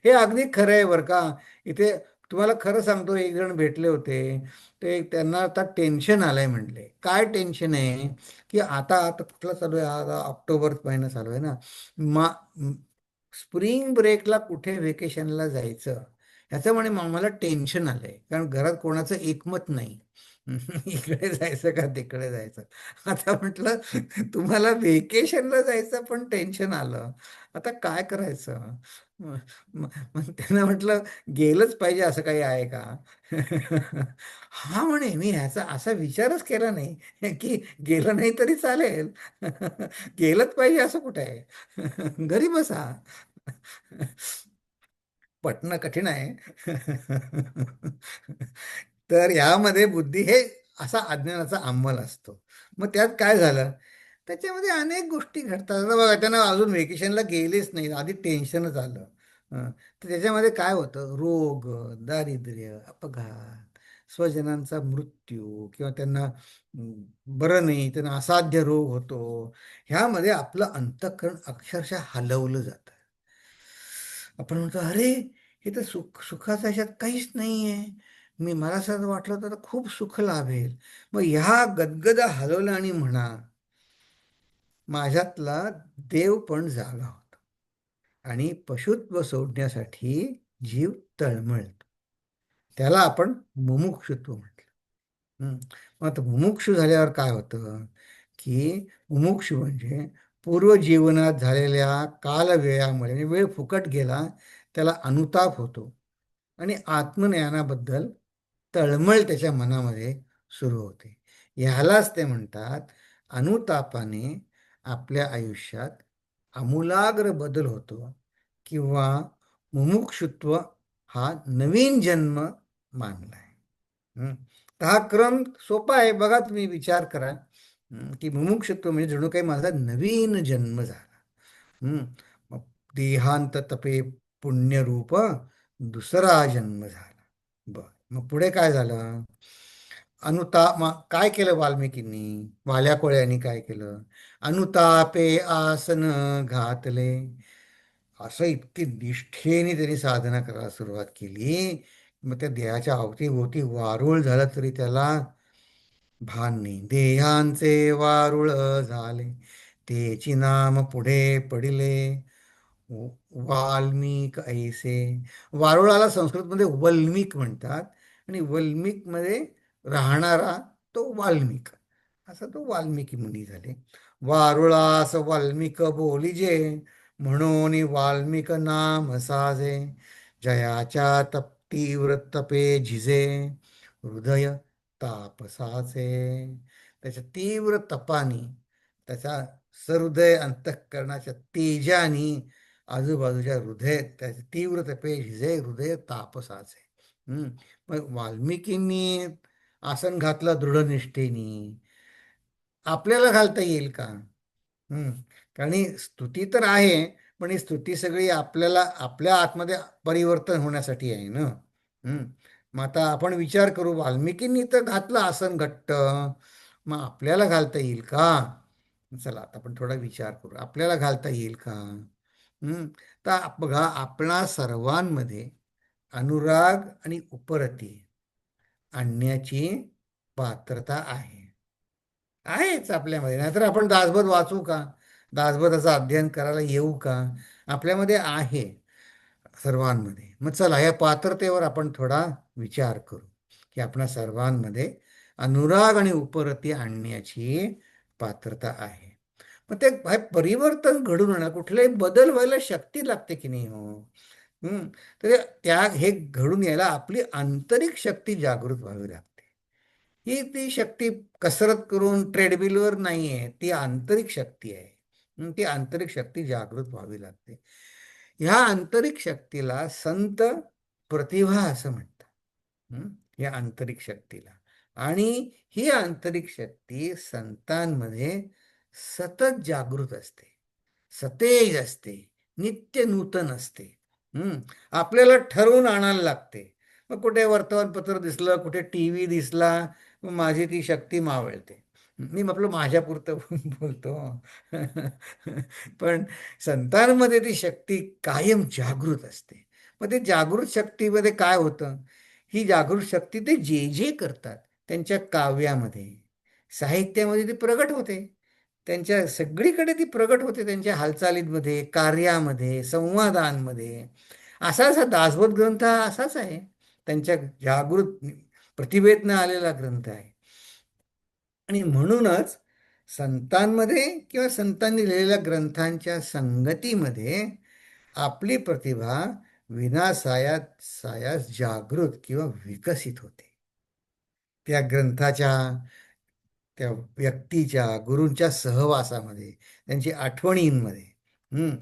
हे अगदी खरं आहे बरं का. इथे तुम्हाला खरं सांगतो, एक जण भेटले होते, ते त्यांना आता टेन्शन आलंय. म्हणले काय टेन्शन आहे? की आता आता कुठला चालू आहे, आता ऑक्टोबर महिना चालू आहे ना, मा स्प्रिंग ब्रेकला कुठे व्हेकेशनला जायचं, ह्याचं म्हणे मला टेन्शन आलंय, कारण घरात कोणाचं एकमत नाही. इकडे जायचं का तिकडे जायचं. आता म्हटलं तुम्हाला व्हेकेशनला जायचं पण टेन्शन आलं, आता काय करायचं. मग मग त्यांना म्हटलं गेलंच पाहिजे असं काही आहे का. हा म्हणे मी ह्याचा असा विचारच केला नाही की गेलं नाही तरी चालेल. गेलंच पाहिजे असं कुठे आहे. घरी बसा. पटणं कठीण आहे. तर यामध्ये बुद्धी हे असा अज्ञानाचा अंमल असतो. मग त्यात काय झालं, त्याच्यामध्ये अनेक गोष्टी घडतात. आता बघा त्यांना अजून व्हेकेशनला गेलेच नाही, आधी टेन्शनच आलं. तर त्याच्यामध्ये काय होतं, रोग, दारिद्र्य, अपघात, स्वजनांचा मृत्यू, किंवा त्यांना बरं नाही, त्यांना असाध्य रोग होतो. ह्यामध्ये आपलं अंतःकरण अक्षरशः हलवलं जातं. आपण म्हणतो अरे, हे तर सुखाचा ह्याच्यात काहीच नाही आहे. मला असं वाटलं तर खूप सुख लाभेल. मग ह्या गदगदा हलवला आणि म्हणा माझ्यातला देव पण जागा होता आणि पशुत्व सोडण्यासाठी जीव तळमळतो. त्याला आपण मुमुक्षुत्व म्हटलं. मग आता मुमुक्षू झाल्यावर काय होतं, की मुमुक्षू म्हणजे पूर्वजीवनात झालेल्या कालव्ययामुळे, म्हणजे वेळ फुकट गेला त्याला अनुताप होतो आणि आत्मज्ञानाबद्दल तळमळ त्याच्या मनामध्ये सुरू होते. ह्यालाच ते म्हणतात अनुतापाने आपल्या आयुष्यात आमूलाग्र बदल होतो, किंवा मुमुक्षुत्व हा नवीन जन्म मानलाय. हं. तर हा क्रम सोपा आहे, बघा तुम्ही विचार करा. की मुमुक्षुत्व म्हणजे जणू काही माझा नवीन जन्म झाला. हं. मग देहांत तपे पुण्यरूप दुसरा जन्म झाला. बर, मग पुढे काय झालं. मग काय केलं वाल्मिकींनी, वाल्या कोळ्यांनी काय केलं. अनुतापे आसन घातले. असं इतकी निष्ठेने त्यांनी साधना करायला सुरुवात केली. मग त्या देहाच्या अवतीभोवती वारुळ झालं तरी त्याला भान नाही. देहांचे वारुळ झाले, तेची नाम पुढे पडिले. वाल्मिक ऐसे. वारुळाला संस्कृतमध्ये वल्मिक म्हणतात, आणि वल्मिकमध्ये राहणारा तो वाल्मिक, असा तो वाल्मिकी मुनी झाले. वारुळास वाल्मिक बोलिजे, म्हणून वाल्मिक नाम साजे. जयाच्या तीव्र तपे झिजे, हृदय तापसाचे. त्याच्या तीव्र तपानी, त्याच्या सहृदय अंतःकरणाच्या तेजानी आजूबाजूच्या हृदय त्याचे तीव्र तपे झिजे, हृदय तापसाचे. मग वाल्मिकींनी आसन घातलं दृढनिष्ठेनी, आपल्याला घालता येईल का. हम्म. कारण ही स्तुती तर आहे, पण ही स्तुती सगळी आपल्याला आपल्या आतमध्ये परिवर्तन होण्यासाठी आहे ना. मग आता आपण विचार करू, वाल्मिकींनी तर घातलं आसन घट्ट, मग आपल्याला घालता येईल का. चला आता आपण थोडा विचार करू, आपल्याला घालता येईल का. तर बघा, आपणा सर्वांमध्ये अनुराग आणि उपरती आणण्याची पात्रता आहे. आहेच आपल्यामध्ये, नाहीतर आपण दासबोध वाचू का, दासबोधाचं अध्ययन करायला येऊ का. आपल्यामध्ये आहे सर्वांमध्ये. मग चला या पात्रतेवर आपण थोडा विचार करू, की आपणा सर्वांमध्ये अनुराग आणि उपरती आणण्याची पात्रता आहे. मग ते परिवर्तन घडून आणा, कुठलाही बदल व्हायला शक्ती लागते की नाही हो. तर हे घडून यायला आपली आंतरिक शक्ती जागृत व्हावी लागते. ही ती शक्ती कसरत करून ट्रेडमिलवर नाही आहे, ती आंतरिक शक्ती आहे. ती आंतरिक शक्ती जागृत व्हावी लागते. ह्या आंतरिक शक्तीला संत प्रतिभा असं म्हणतात. या आंतरिक शक्तीला. आणि ही आंतरिक शक्ती संतांमध्ये सतत जागृत असते, सतेज असते, नित्य नूतन असते. आपल्याला ठरवून आणायला लागते. मग कुठे वर्तमानपत्र दिसलं, कुठे टी व्ही दिसला, मग माझी ती शक्ती मावळते. मी आपलं माझ्यापुरतं बोलतो. पण संतांमध्ये ती शक्ती कायम जागृत असते. मग ते जागृत शक्तीमध्ये काय होतं, ही जागृत शक्ती ते जे जे करतात त्यांच्या काव्यामध्ये, साहित्यामध्ये ती प्रगट होते. त्यांच्या सगळीकडे ती प्रगट होते, त्यांच्या हालचालींमध्ये, कार्यामध्ये, संवादांमध्ये. असाच हा दासबोध ग्रंथ हा असाच आहे. त्यांच्या जागृत प्रतिभेतनं आलेला ग्रंथ आहे. आणि म्हणूनच संतांमध्ये किंवा संतांनी लिहिलेल्या ग्रंथांच्या संगतीमध्ये आपली प्रतिभा विनासायास सायास जागृत किंवा विकसित होते. त्या ग्रंथाच्या, त्या व्यक्तीच्या, गुरूंच्या सहवासामध्ये, त्यांची आठवणींमध्ये हं,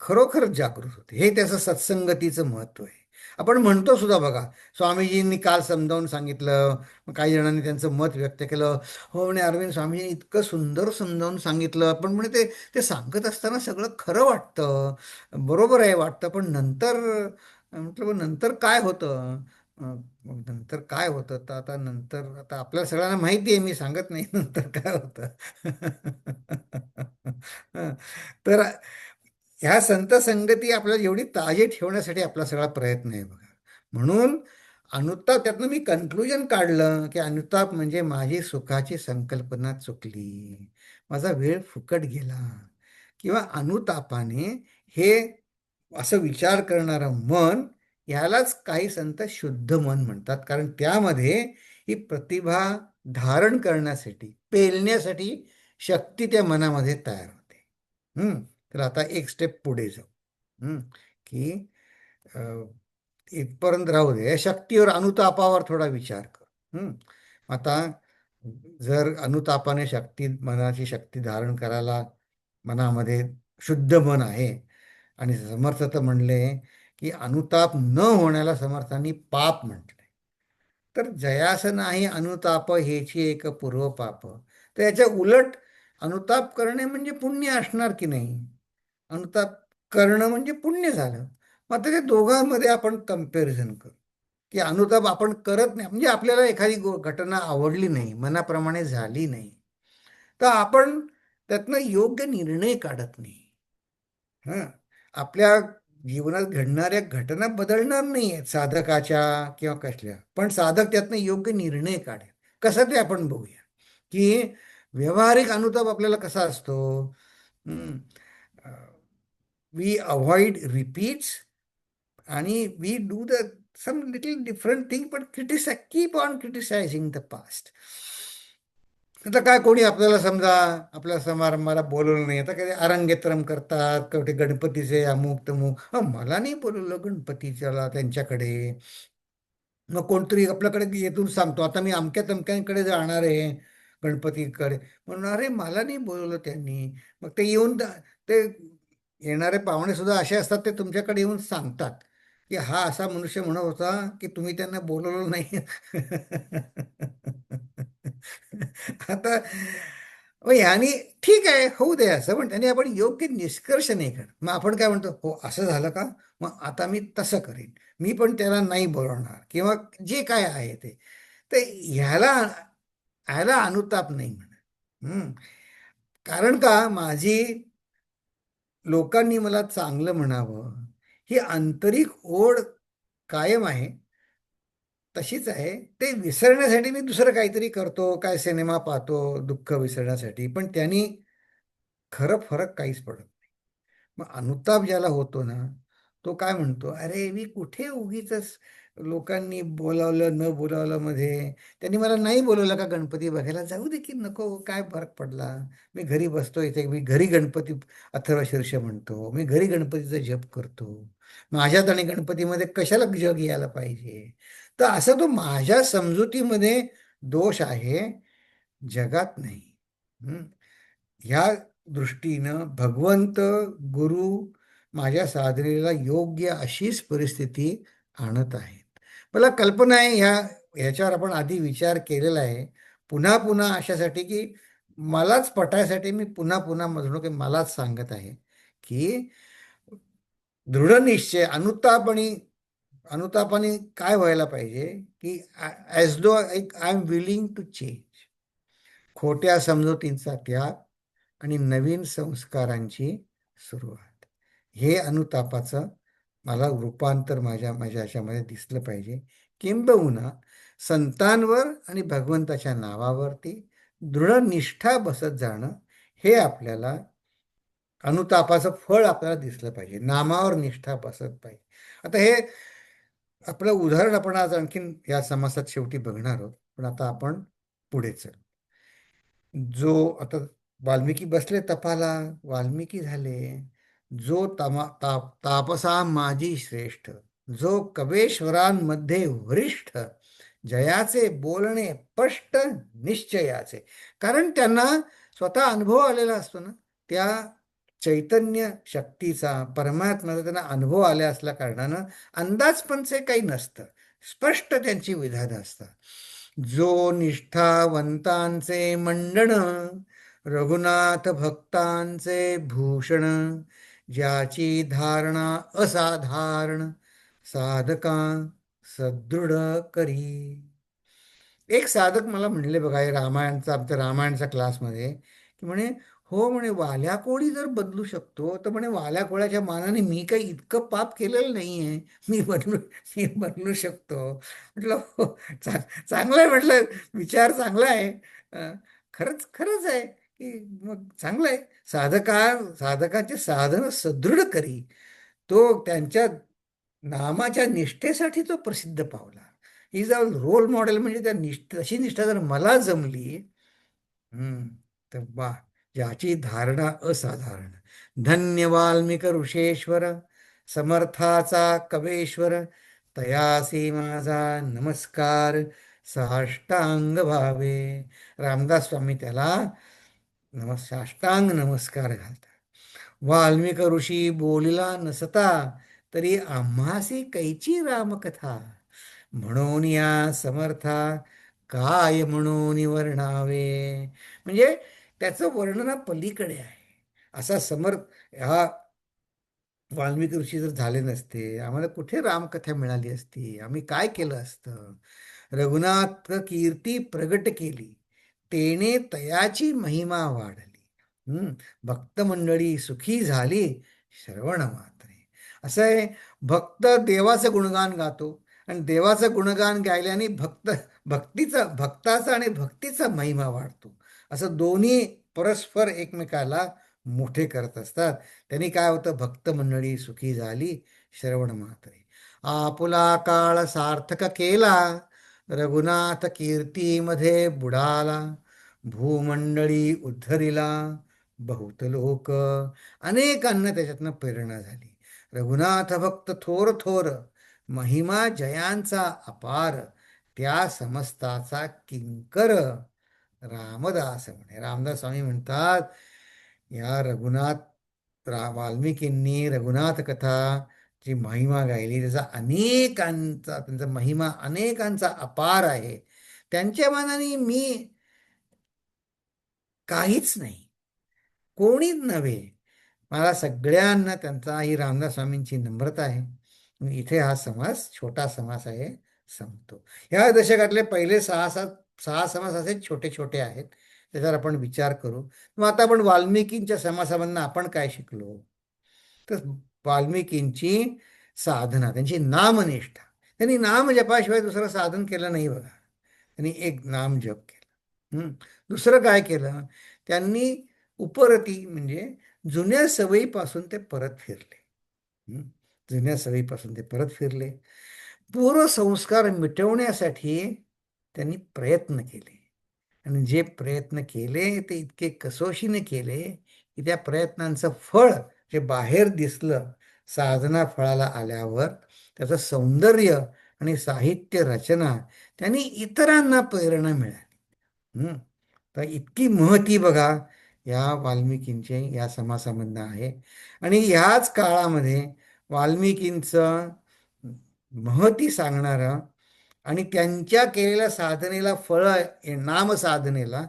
खरोखर जागृत होते. हे त्याचं सत्संगतीचं महत्त्व आहे. आपण म्हणतो सुद्धा बघा, स्वामीजींनी काल समजावून सांगितलं, मग काही जणांनी त्यांचं मत व्यक्त केलं. हो म्हणे, अरविंद स्वामीजींनी इतकं सुंदर समजावून सांगितलं, पण म्हणे ते ते सांगत असताना सगळं खरं वाटतं, बरोबर आहे वाटतं, पण नंतर म्हटलं "मग नंतर काय होतं?" मग नंतर काय होतं, तर आता नंतर आता आपल्याला सगळ्यांना माहिती आहे, मी सांगत नाही नंतर काय होतं. हं. तर ह्या संत संगती आपल्याला एवढी ताजी ठेवण्यासाठी आपला सगळा प्रयत्न आहे बघा. म्हणून अनुताप, त्यातनं मी कन्क्लुजन काढलं की अनुताप म्हणजे माझी सुखाची संकल्पना चुकली, माझा वेळ फुकट गेला, किंवा अनुतापाने हे असं विचार करणारं मन, यालाच काही संत शुद्ध मन म्हणतात. कारण त्यामध्ये ही प्रतिभा धारण करण्यासाठी, पेलण्यासाठी शक्ती त्या मनामध्ये तयार होते. तर आता एक स्टेप पुढे जाऊ. की अ, इथपर्यंत राहू दे, या शक्तीवर, अनुतापावर थोडा विचार कर. आता जर अनुतापाने शक्ती, मनाची शक्ती धारण करायला मनामध्ये शुद्ध मन आहे, आणि समर्थ तर म्हणले की अनुताप न होण्याला समर्थांनी पाप म्हटले. तर जयास नाही अनुताप हेची एक पूर्व पाप, तर याच्या उलट अनुताप करणे म्हणजे पुण्य असणार की नाही? अनुताप करणं म्हणजे पुण्य झालं. मात्र ते दोघांमध्ये आपण कम्पॅरिझन करू, की अनुताप आपण करत नाही म्हणजे आपल्याला एखादी घटना आवडली नाही, मनाप्रमाणे झाली नाही, तर आपण त्यातनं योग्य निर्णय काढत नाही. हं, आपल्या जीवनात घडणाऱ्या घटना बदलणार नाही आहेत साधकाच्या किंवा कसल्या, पण साधक त्यातनं योग्य निर्णय काढेल. कसं ते आपण बघूया, की व्यवहारिक अनुताप आपल्याला कसा असतो. वी अवॉइड रिपीट्स, आणि we do the some little different thing, पण keep on criticising the past. आता काय, कोणी आपल्याला समजा आपल्या समारंभाला बोलवलं नाही, आता कधी अरंगेत्रम करतात, कवठे गणपतीचे अमुक तमुक, मला नाही बोलवलं गणपतीच्याला त्यांच्याकडे. मग कोणतरी आपल्याकडे येथून सांगतो, आता मी अमक्या तमक्यांकडे जाणार आहे गणपतीकडे, म्हणून अरे मला नाही बोलवलं त्यांनी. मग ते येऊन ते येणारे पाहुणे सुद्धा असे असतात, ते तुमच्याकडे येऊन सांगतात की हा असा मनुष्य म्हणत होता की तुम्ही त्यांना बोलवलं नाही. आता मग ह्यानी ठीक आहे, होऊ दे असं, पण त्यांनी आपण योग्य निष्कर्ष नाही करत. मग आपण काय म्हणतो, हो असं झालं का, मग आता मी तसं करेन, मी पण त्याला नाही बोलवणार, किंवा जे काय आहे ते. तर ह्याला ह्याला अनुताप नाही म्हणत. कारण का, माझी लोकांनी मला चांगलं म्हणावं ही आंतरिक ओढ कायम आहे, तशीच आहे. ते विसरण्यासाठी मी दुसरं काहीतरी करतो, काय सिनेमा पाहतो दुःख विसरण्यासाठी, पण त्यांनी खरं फरक काहीच पडत नाही. मग अनुताप ज्याला होतो ना, तो काय म्हणतो, अरे मी कुठे उगीच लोकांनी बोलावलं न बोलावलं मध्ये, त्यांनी मला नाही बोलवलं का गणपती बघायला, जाऊ दे की, नको, काय फरक पडला, मी घरी बसतो इथे, मी घरी गणपती अथर्वशीर्ष म्हणतो, मी घरी गणपतीचा जप करतो, माझ्यात आणि गणपतीमध्ये कशाला जग यायला पाहिजे. तर असं तो माझ्या समजुतीमध्ये दोष आहे, जगात नाही. ह्या दृष्टीनं भगवंत, गुरु माझ्या साधनेला योग्य अशीच परिस्थिती आणत आहेत. मला कल्पना आहे, ह्याच्यावर आपण आधी विचार केलेला आहे. पुन्हा पुन्हा अशासाठी की मलाच पटायसाठी मी पुन्हा पुन्हा म्हणतो की मलाच सांगत आहे की दृढनिश्चय, अनुतापाने काय व्हायला पाहिजे, की as though I am willing to change, खोट्या समजुतींचा त्याग आणि नवीन संस्कारांची सुरुवात, हे अनुतापाचं मला रूपांतर माझ्या माझ्या ह्याच्यामध्ये दिसलं पाहिजे. किंबहुना संतांवर आणि भगवंताच्या नावावरती दृढ निष्ठा बसत जाणं, हे आपल्याला अनुतापाचं फळ आपल्याला दिसलं पाहिजे, नामावर निष्ठा बसत पाहिजे. आता हे आपलं उदाहरण आपण आज आणखीन या समासात शेवटी बघणार आहोत. पण आता आपण पुढे चल. जो आता वाल्मिकी बसले तपाला, वाल्मिकी झाले. जो तापसा माझी श्रेष्ठ, जो कवेश्वरांमध्ये वरिष्ठ, जयाचे बोलणे स्पष्ट निश्चयाचे. कारण त्यांना स्वतः अनुभव आलेला असतो ना, त्या चैतन्य शक्तीचा, परमात्म्याचा त्यांना अनुभव आल्या असल्या कारणानं अंदाजपणचे काही नसतं, स्पष्ट त्यांची विधानं असतात. जो निष्ठावंतांचे मंडण, रघुनाथ भक्तांचे भूषण, ज्याची धारणा असाधारण, साधका सदृढ करी. एक साधक मला म्हणले बघा, हे रामायणचा, आमच्या रामायणच्या क्लासमध्ये, की म्हणे हो म्हणे, वाल्या कोळी जर बदलू शकतो तर म्हणे वाल्या कोळ्याच्या मानाने मी काही इतकं पाप केलेलं नाही आहे, मी बदलू शकतो. म्हटलं हो, चांगलं आहे म्हटलं, विचार चांगला आहे. खरंच खरंच आहे की मग चांगलं आहे. साधकाचे साधन सदृढ करी. तो त्यांच्या नामाच्या निष्ठेसाठी तो प्रसिद्ध पावला. Is a role model. म्हणजे त्या तशी निष्ठा जर मला जमली, तर वा, ज्याची धारणा असाधारण. धन्य वाल्मिक ऋषेश्वर, समर्थाचा कवेश्वर, तयासी माझा नमस्कार, साष्टांग भावे. रामदास स्वामी त्याला साष्टांग नमस्कार घालतात. वाल्मिक ऋषी बोलिला नसता, तरी आम्हासी कैची रामकथा. म्हणून या समर्था, काय म्हणून वर्णावे. म्हणजे त्याचं वर्णना पलीकडे आहे. असा हा वाल्मिकी ऋषी जर झाले नसते, आम्हाला कुठे रामकथा मिळाली असती, आम्ही काय केलं असतं. रघुनाथ कीर्ती प्रगट केली, तेने तयाची महिमा वाढली. भक्त मंडळी सुखी झाली, श्रवण मात्रे. असं आहे, भक्त देवाचं गुणगान गातो, आणि देवाचं गुणगान गायल्याने भक्ताचा आणि भक्तीचा महिमा वाढतो. असं दोन्ही परस्पर एकमेकाला मोठे करत असतात. त्यांनी काय होतं, भक्त मंडळी सुखी झाली, श्रवण मात्रे. आपुला काळ सार्थक केला, रघुनाथ कीर्तीमध्ये बुडाला. भूमंडळी उद्धरिला, बहुत लोक. अनेकांना त्याच्यातनं प्रेरणा झाली. रघुनाथ भक्त थोर थोर, महिमा जयांचा अपार, त्या समस्ताचा किंकर. रामदास म्हणे, रामदास स्वामी म्हणतात, या वाल्मिकींनी रघुनाथ कथा जी महिमा गायली, त्याचा अनेकांचा, त्यांचा महिमा अनेकांचा अपार आहे. त्यांच्या मानाने मी काहीच नाही, कोणीच नव्हे. मला सगळ्यांना त्यांचा, ही रामदास स्वामींची नम्रता आहे. इथे हा समास, छोटा समास आहे, संपतो. ह्या दशकातले पहिले सहा समास असे छोटे छोटे आहेत, त्याच्यावर आपण विचार करू. मग आता आपण वाल्मिकींच्या समासामधनं आपण काय शिकलो, तर वाल्मिकींची साधना, त्यांची नामनिष्ठा. त्यांनी नाम जपाशिवाय दुसरं साधन केलं नाही बघा. त्यांनी एक नाम जप केलं. दुसरं काय केलं, त्यांनी उपरती म्हणजे जुन्या सवयीपासून ते परत फिरले. जुन्या सवयीपासून ते परत फिरले. पूर्वसंस्कार मिटवण्यासाठी त्यांनी प्रयत्न केले. आणि जे प्रयत्न केले ते इतके कसोशीने केले की त्या प्रयत्नांचं फळ जे बाहेर दिसलं, साधना फळाला आल्यावर त्याचं सौंदर्य आणि साहित्य रचना, त्यांनी इतरांना प्रेरणा मिळाली. तर इतकी महती बघा या वाल्मिकींचे या समासामधनं आहे. आणि ह्याच काळामध्ये वाल्मिकींचं महती सांगणारं आणि त्यांच्या केलेल्या साधनेला फळ, नाम साधनेला,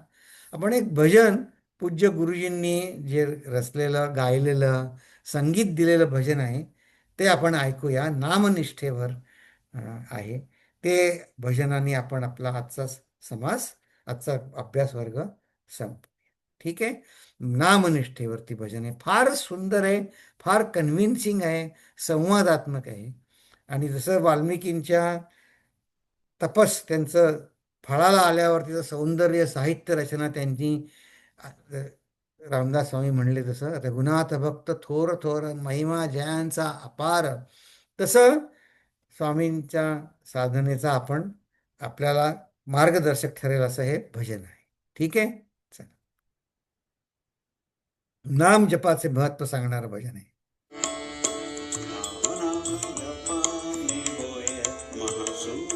आपण एक भजन, पूज्य गुरुजींनी जे रचलेलं, गायलेलं, संगीत दिलेलं भजन आहे, ते आपण ऐकूया. नामनिष्ठेवर आहे ते. भजनाने आपण आपला आजचा अभ्यास वर्ग संपवूया. ठीक आहे. नामनिष्ठेवरती भजन आहे, फार सुंदर आहे, फार कन्व्हिन्सिंग आहे, संवादात्मक आहे. आणि जसं वाल्मिकींच्या त्यांचं फळाला आल्यावर तिचं सौंदर्य, साहित्य रचना त्यांची रामदास स्वामी म्हणले तसं, रघुनाथ भक्त थोर थोर, महिमा जयांचा अपार. तसं स्वामींच्या साधनेचा आपण आपल्याला मार्गदर्शक ठरेल असं हे भजन आहे. ठीक आहे. चला. नाम जपाचे महत्व सांगणारं भजन आहे. रामनाम जपाने होय महासुख,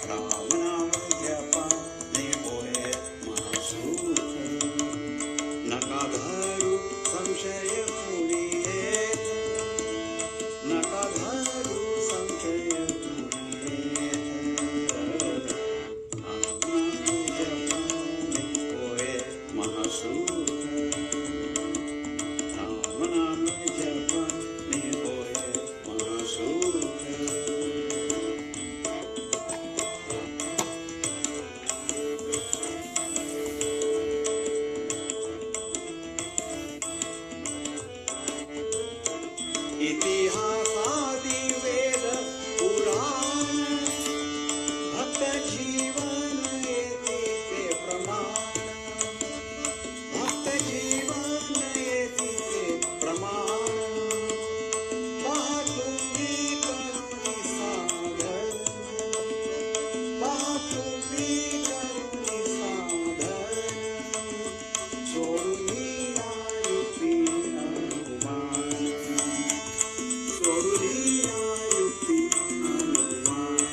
रामनाम जपाने होय महासुख. नका धरू संशय मुळी येत, नका धरू संशय मुळी येत. रामनाम जपाने होय महासुख, रामनाम जपाने होय महासुख. इतिहासादि वेद पुराण, भक्त जीवन येते ते प्रमाण, भक्त जीवन येते ते प्रमाण. पहा तुम्ही करुणी साधन, पहा तुम्ही करुणी साधन. सोडून युक्ती अनुमान, सोडून युक्ती अनुमान.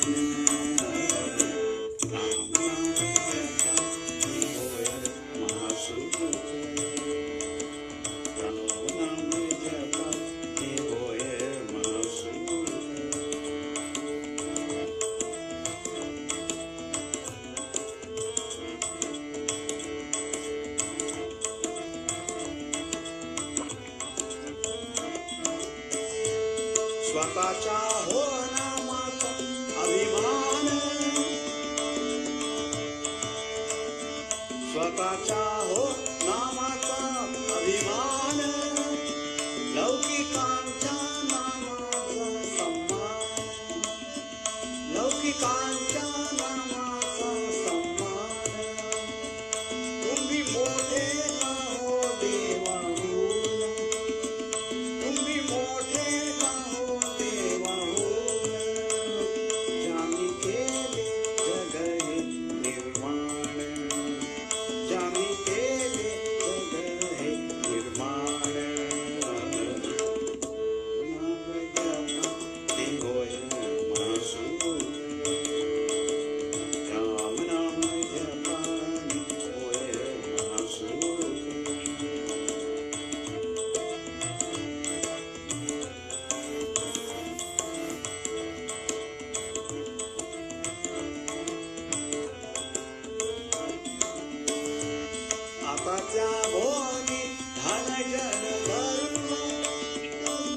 रामनाम जपाने होय महासुख, रामनाम जपाने होय महासुख. स्वतःच्या हो नामाचा अभिमान, स्वतःच्या हो नामाचा अभिमान. लौकिकांच्या नामाचा सन्मान, लौकिकांच्या नामाचा सन्मान. तुम्ही मोठे का हो देवाहून, तुम्ही मोठे का हो देवाहून. ज्यानी केले जग हे निर्माण, ज्यानी केले जग हे निर्माण. नाम जपाने होय महासुख, रामनाम जपाने होय महासुख. आताच्या भोवती धन जन धरून,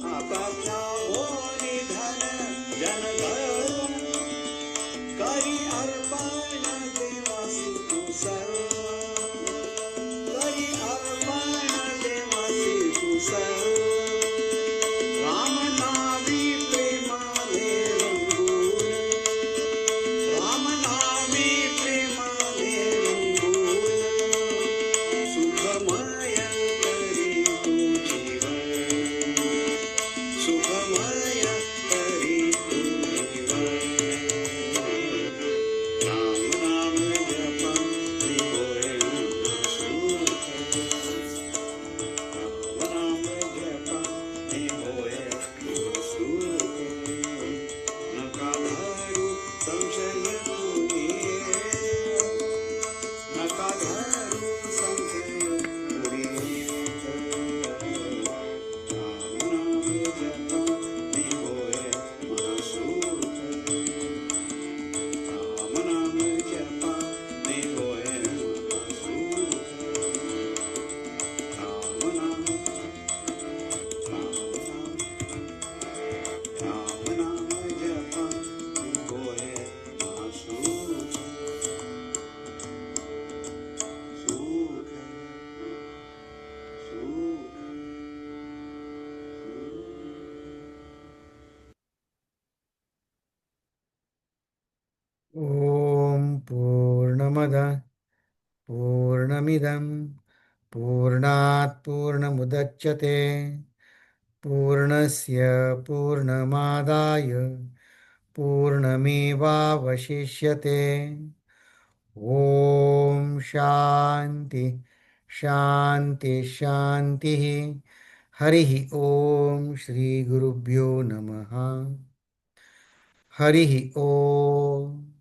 आताच्या भोवती धन जन धरून. करी अर्पण देवासी तू सर्व, करी अर्पण देवासी तू सर्व. रामनामी प्रेमाने रंगून, रामनामी प्रेमाने रंगून. सुखमय करी तू जीवन, सुखमय करी तू जीवन. रामनाम जपाने होय महासुख, रामनाम जपाने होय महासुख. नका धरू संशय मुळी येत, नका धरू संशय मुळी येत. रामनाम जपाने होय महासुख, रामनाम जपाने होय महासुख. रामनाम, रामनाम जपाने होय महासुख. सुख, सुख, ओम पूर्णमद पूर्णमिदं पूर्णात् पूर्णमुदच्यते पूर्णस्य पूर्णमादाय पूर्णमेवावशिष्यते ॐ शान्ति शान्ति शान्तिः हरिः ॐ श्रीगुरुभ्यो नमः हरिः ॐ